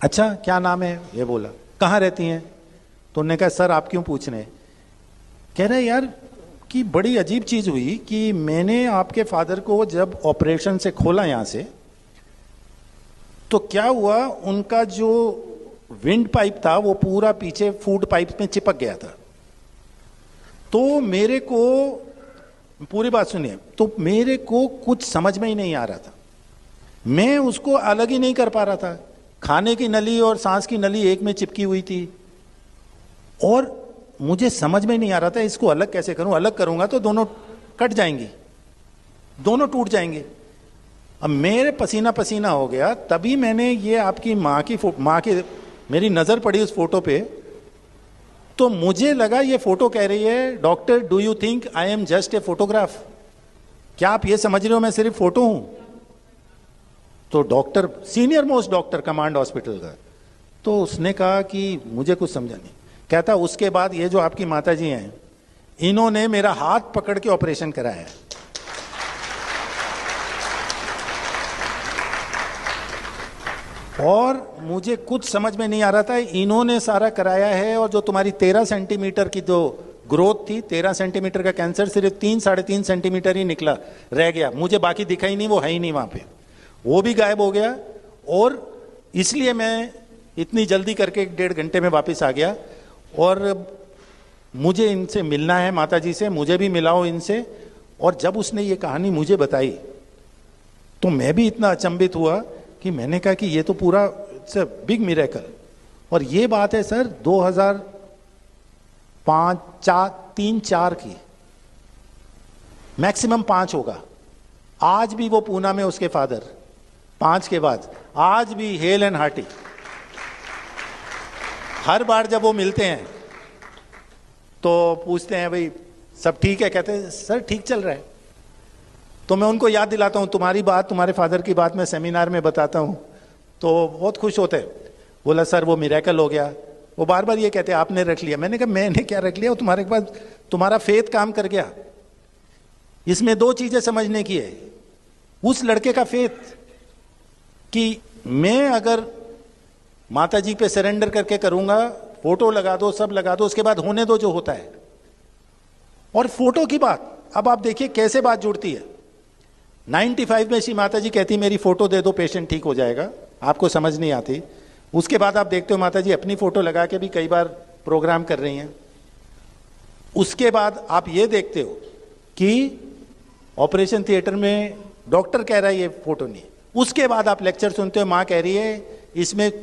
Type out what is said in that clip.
अच्छा क्या नाम है? ये बोला। कहाँ रहती हैं? तो उन्होंने कहा सर आप क्यों पूछ रहे हैं? कह रहे यार कि बड़ी अजीब चीज हुई कि मैंने आपके फादर को जब ऑपरेशन से खोला यहां से, तो क्या हुआ, उनका जो विंड पाइप था वो पूरा पीछे फूड पाइप में चिपक गया था। तो मेरे को, पूरी बात सुनिए, तो मेरे को कुछ समझ में ही नहीं आ रहा था, मैं उसको अलग ही नहीं कर पा रहा था। खाने की नली और सांस की नली एक में चिपकी हुई थी और मुझे समझ में नहीं आ रहा था इसको अलग कैसे करूं। अलग करूंगा तो दोनों कट जाएंगी, दोनों टूट जाएंगे। अब मेरे पसीना पसीना हो गया। तभी मैंने ये आपकी माँ की मेरी नजर पड़ी उस फोटो पे, तो मुझे लगा ये फोटो कह रही है doctor do you think I am just a photograph? क्या आप ये समझ रहे हो मैं सिर्फ फोटो हूं? तो doctor, senior most doctor command hospital का, तो उसने कहा कि मुझे कुछ समझा नहीं। कहता उसके बाद ये जो आपकी माता जी हैं, इन्होंने मेरा हाथ पकड़ के ऑपरेशन कराया है। और मुझे कुछ समझ में नहीं आ रहा था, इन्होंने सारा कराया है। और जो तुम्हारी 13 सेंटीमीटर की जो ग्रोथ थी, 13 सेंटीमीटर का कैंसर सिर्फ 3-3.5 सेंटीमीटर ही निकला, रह गया। मुझे बाकी दिखा ही नहीं, वो है ही नहीं वहां पे, वो भी गायब हो गया। और इसलिए मैं इतनी जल्दी करके 1.5 घंटे में वापस आ गया। और मुझे इनसे मिलना है, माता जी से, मुझे भी मिलाओ इनसे। और जब उसने ये कहानी मुझे बताई तो मैं भी इतना अचंभित हुआ कि मैंने कहा कि ये तो पूरा इट्स अ बिग मिरेकल। और ये बात है सर 2005-3-4 की, मैक्सिमम 5 होगा। आज भी वो पूना में उसके फादर 5 के बाद आज भी हेल एंड हार्टी। हर बार जब वो मिलते हैं तो पूछते हैं भाई सब ठीक है? कहते हैं सर ठीक चल रहा है। तो मैं उनको याद दिलाता हूं, तुम्हारी बात, तुम्हारे फादर की बात मैं सेमिनार में बताता हूं तो बहुत खुश होते हैं। बोला सर वो मिरेकल हो गया। वो बार बार ये कहते हैं आपने रख लिया। मैंने कहा मैंने क्या रख लिया, वो तुम्हारे पास तुम्हारा फेथ काम कर गया। इसमें 2 चीजें समझने की है। उस लड़के का फेथ कि मैं अगर माता जी पे सरेंडर करके करूंगा, फोटो लगा दो, सब लगा दो, उसके बाद होने दो जो होता है। और फोटो की बात, अब आप देखिए कैसे बात जुड़ती है। 95 में श्री माता जी कहती मेरी फोटो दे दो पेशेंट ठीक हो जाएगा, आपको समझ नहीं आती। उसके बाद आप देखते हो माता जी अपनी फोटो लगा के भी कई बार प्रोग्राम कर रही हैं। उसके बाद आप ये देखते हो कि ऑपरेशन थिएटर में डॉक्टर कह रहा है ये फोटो नहीं। उसके बाद आप लेक्चर सुनते हो, मां कह रही है इसमें